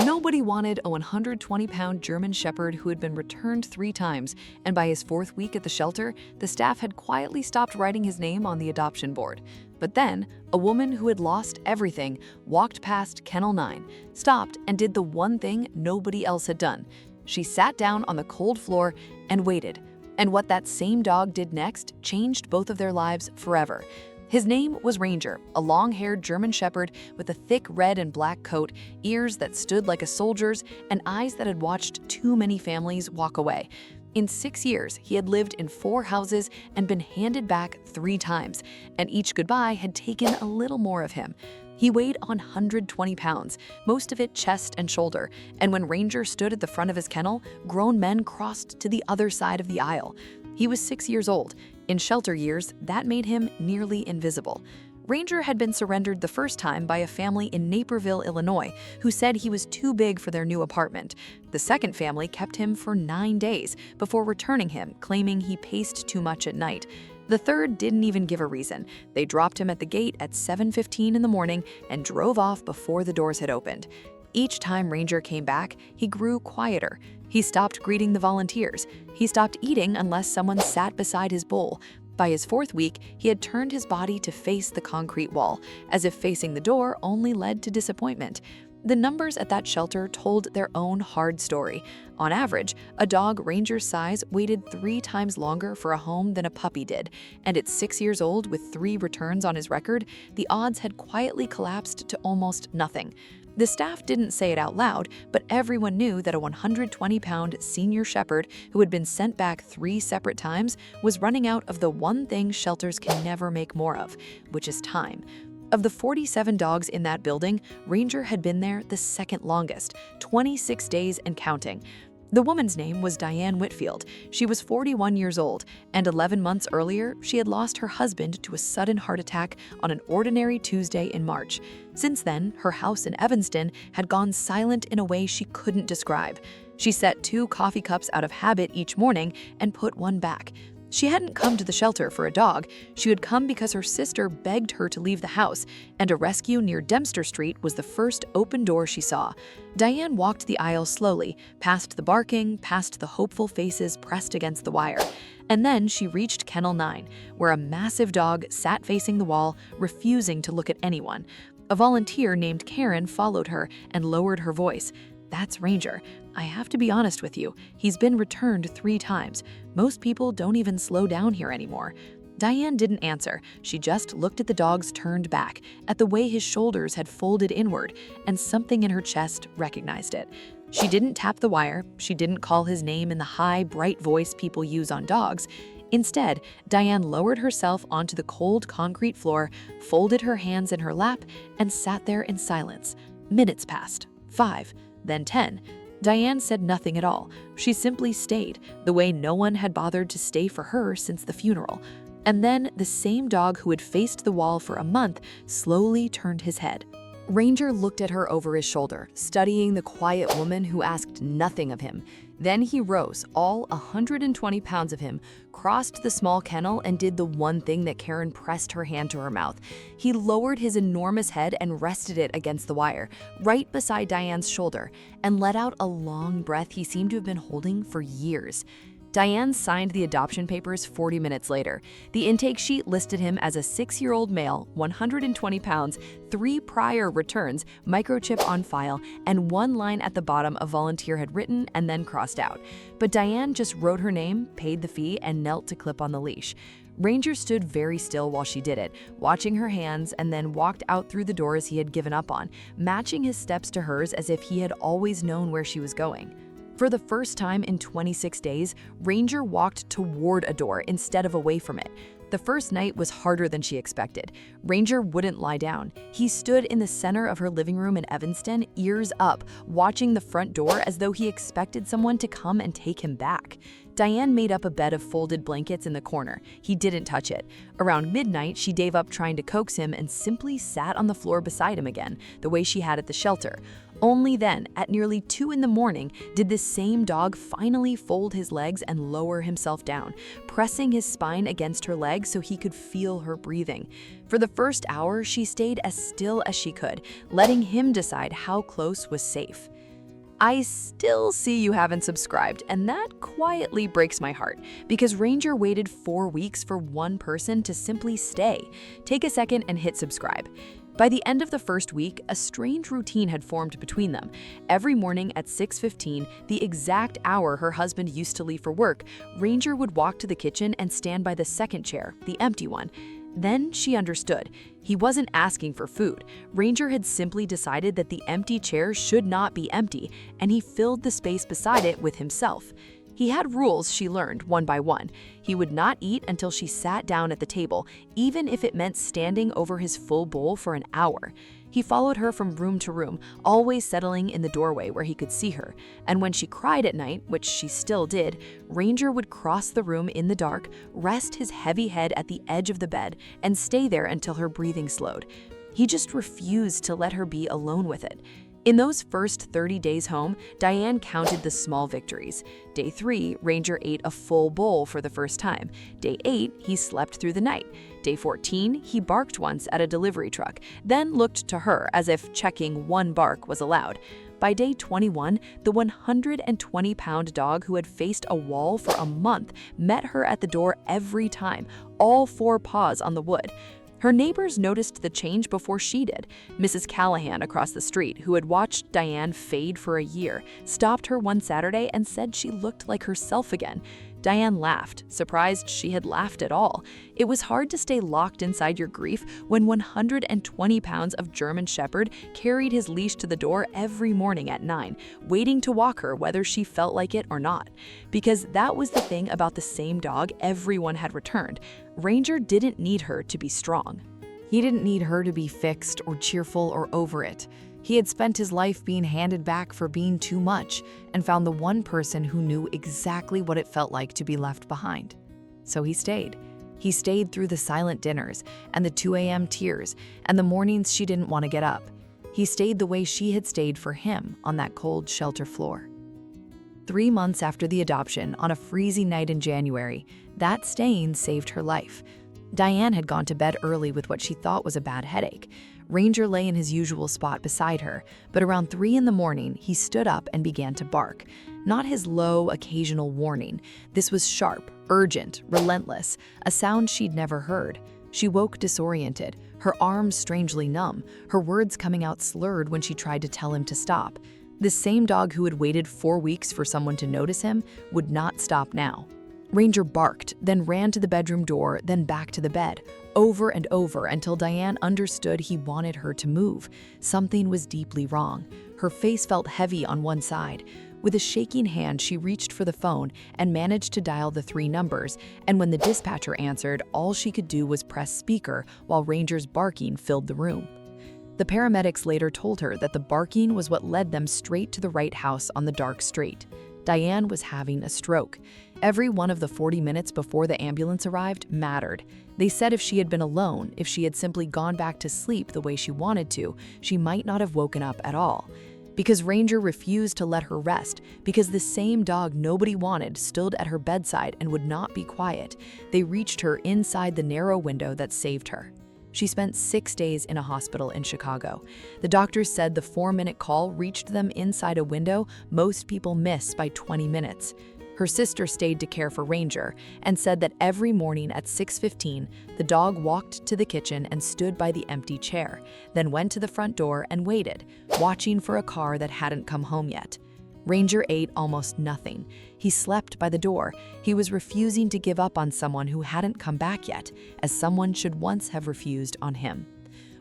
Nobody wanted a 120-pound German Shepherd who had been returned 3 times, and by his 4th week at the shelter, the staff had quietly stopped writing his name on the adoption board. But then, a woman who had lost everything walked past Kennel 9, stopped, and did the one thing nobody else had done. She sat down on the cold floor and waited. And what that same dog did next changed both of their lives forever. His name was Ranger, a long-haired German Shepherd with a thick red and black coat, ears that stood like a soldier's, and eyes that had watched too many families walk away. In 6 years, he had lived in 4 houses and been handed back 3 times, and each goodbye had taken a little more of him. He weighed 120 pounds, most of it chest and shoulder, and when Ranger stood at the front of his kennel, grown men crossed to the other side of the aisle. He was 6 years old. In shelter years, that made him nearly invisible. Ranger had been surrendered the first time by a family in Naperville, Illinois, who said he was too big for their new apartment. The second family kept him for 9 days before returning him, claiming he paced too much at night. The third didn't even give a reason. They dropped him at the gate at 7:15 in the morning and drove off before the doors had opened. Each time Ranger came back, he grew quieter. He stopped greeting the volunteers. He stopped eating unless someone sat beside his bowl. By his 4th week, he had turned his body to face the concrete wall, as if facing the door only led to disappointment. The numbers at that shelter told their own hard story. On average, a dog Ranger's size waited 3 times longer for a home than a puppy did, and at 6 years old with 3 returns on his record, the odds had quietly collapsed to almost nothing. The staff didn't say it out loud, but everyone knew that a 120-pound senior shepherd who had been sent back 3 separate times was running out of the one thing shelters can never make more of, which is time. Of the 47 dogs in that building, Ranger had been there the second longest, 26 days and counting. The woman's name was Diane Whitfield. She was 41 years old, and 11 months earlier, she had lost her husband to a sudden heart attack on an ordinary Tuesday in March. Since then, her house in Evanston had gone silent in a way she couldn't describe. She set 2 coffee cups out of habit each morning and put one back. She hadn't come to the shelter for a dog. She had come because her sister begged her to leave the house, and a rescue near Dempster Street was the first open door she saw. Diane walked the aisle slowly, past the barking, past the hopeful faces pressed against the wire. And then she reached Kennel 9, where a massive dog sat facing the wall, refusing to look at anyone. A volunteer named Karen followed her and lowered her voice. "That's Ranger. I have to be honest with you. He's been returned 3 times. Most people don't even slow down here anymore." Diane didn't answer. She just looked at the dog's turned back, at the way his shoulders had folded inward, and something in her chest recognized it. She didn't tap the wire. She didn't call his name in the high, bright voice people use on dogs. Instead, Diane lowered herself onto the cold concrete floor, folded her hands in her lap, and sat there in silence. Minutes passed. 5. Then 10. Diane said nothing at all. She simply stayed, the way no one had bothered to stay for her since the funeral. And then the same dog who had faced the wall for a month slowly turned his head. Ranger looked at her over his shoulder, studying the quiet woman who asked nothing of him. Then he rose, all 120 pounds of him, crossed the small kennel and did the one thing that Karen pressed her hand to her mouth. He lowered his enormous head and rested it against the wire, right beside Diane's shoulder, and let out a long breath he seemed to have been holding for years. Diane signed the adoption papers 40 minutes later. The intake sheet listed him as a 6-year-old male, 120 pounds, 3 prior returns, microchip on file, and 1 line at the bottom a volunteer had written and then crossed out. But Diane just wrote her name, paid the fee, and knelt to clip on the leash. Ranger stood very still while she did it, watching her hands, and then walked out through the doors he had given up on, matching his steps to hers as if he had always known where she was going. For the first time in 26 days, Ranger walked toward a door instead of away from it. The first night was harder than she expected. Ranger wouldn't lie down. He stood in the center of her living room in Evanston, ears up, watching the front door as though he expected someone to come and take him back. Diane made up a bed of folded blankets in the corner. He didn't touch it. Around midnight, she gave up trying to coax him and simply sat on the floor beside him again, the way she had at the shelter. Only then, at nearly 2 in the morning, did this same dog finally fold his legs and lower himself down, pressing his spine against her legs so he could feel her breathing. For the first hour, she stayed as still as she could, letting him decide how close was safe. I still see you haven't subscribed, and that quietly breaks my heart because Ranger waited 4 weeks for one person to simply stay. Take a second and hit subscribe. By the end of the first week, a strange routine had formed between them. Every morning at 6:15, the exact hour her husband used to leave for work, Ranger would walk to the kitchen and stand by the second chair, the empty one. Then she understood. He wasn't asking for food. Ranger had simply decided that the empty chair should not be empty, and he filled the space beside it with himself. He had rules she learned one by one. He would not eat until she sat down at the table, even if it meant standing over his full bowl for an hour. He followed her from room to room, always settling in the doorway where he could see her. And when she cried at night, which she still did, Ranger would cross the room in the dark, rest his heavy head at the edge of the bed, and stay there until her breathing slowed. He just refused to let her be alone with it. In those first 30 days home, Diane counted the small victories. Day 3, Ranger ate a full bowl for the first time. Day 8, he slept through the night. Day 14, he barked once at a delivery truck, then looked to her as if checking one bark was allowed. By day 21, the 120-pound dog who had faced a wall for a month met her at the door every time, all 4 paws on the wood. Her neighbors noticed the change before she did. Mrs. Callahan across the street, who had watched Diane fade for a year, stopped her one Saturday and said she looked like herself again. Diane laughed, surprised she had laughed at all. It was hard to stay locked inside your grief when 120 pounds of German Shepherd carried his leash to the door every morning at 9, waiting to walk her whether she felt like it or not. Because that was the thing about the same dog everyone had returned. Ranger didn't need her to be strong. He didn't need her to be fixed or cheerful or over it. He had spent his life being handed back for being too much and found the one person who knew exactly what it felt like to be left behind. So he stayed. He stayed through the silent dinners and the 2 a.m. tears and the mornings she didn't want to get up. He stayed the way she had stayed for him on that cold shelter floor. 3 months after the adoption, on a freezing night in January, that staying saved her life. Diane had gone to bed early with what she thought was a bad headache. Ranger lay in his usual spot beside her, but around 3 in the morning, he stood up and began to bark. Not his low, occasional warning. This was sharp, urgent, relentless, a sound she'd never heard. She woke disoriented, her arms strangely numb, her words coming out slurred when she tried to tell him to stop. This same dog who had waited 4 weeks for someone to notice him would not stop now. Ranger barked, then ran to the bedroom door, then back to the bed, over and over until Diane understood he wanted her to move. Something was deeply wrong. Her face felt heavy on one side. With a shaking hand, she reached for the phone and managed to dial the 3 numbers, and when the dispatcher answered, all she could do was press speaker while Ranger's barking filled the room. The paramedics later told her that the barking was what led them straight to the right house on the dark street. Diane was having a stroke. Every one of the 40 minutes before the ambulance arrived mattered. They said if she had been alone, if she had simply gone back to sleep the way she wanted to, she might not have woken up at all. Because Ranger refused to let her rest, because the same dog nobody wanted stood at her bedside and would not be quiet, they reached her inside the narrow window that saved her. She spent 6 days in a hospital in Chicago. The doctors said the 4-minute call reached them inside a window most people miss by 20 minutes. Her sister stayed to care for Ranger and said that every morning at 6:15, the dog walked to the kitchen and stood by the empty chair, then went to the front door and waited, watching for a car that hadn't come home yet. Ranger ate almost nothing. He slept by the door. He was refusing to give up on someone who hadn't come back yet, as someone should once have refused on him.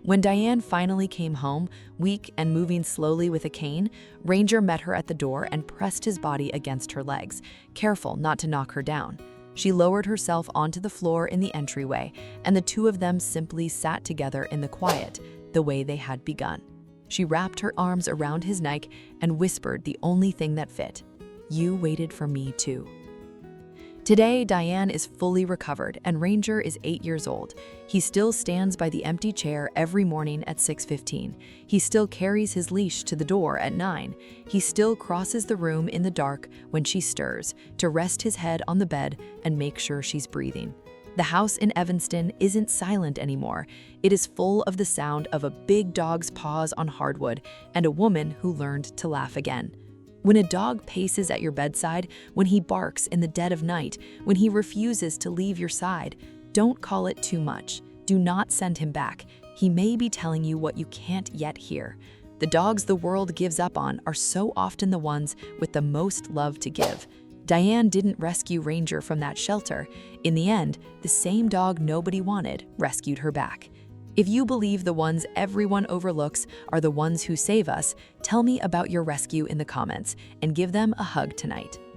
When Diane finally came home, weak and moving slowly with a cane, Ranger met her at the door and pressed his body against her legs, careful not to knock her down. She lowered herself onto the floor in the entryway, and the two of them simply sat together in the quiet, the way they had begun. She wrapped her arms around his neck and whispered the only thing that fit. "You waited for me too." Today, Diane is fully recovered and Ranger is 8 years old. He still stands by the empty chair every morning at 6:15. He still carries his leash to the door at 9. He still crosses the room in the dark when she stirs to rest his head on the bed and make sure she's breathing. The house in Evanston isn't silent anymore. It is full of the sound of a big dog's paws on hardwood and a woman who learned to laugh again. When a dog paces at your bedside, when he barks in the dead of night, when he refuses to leave your side, don't call it too much. Do not send him back. He may be telling you what you can't yet hear. The dogs the world gives up on are so often the ones with the most love to give. Diane didn't rescue Ranger from that shelter. In the end, the same dog nobody wanted rescued her back. If you believe the ones everyone overlooks are the ones who save us, tell me about your rescue in the comments and give them a hug tonight.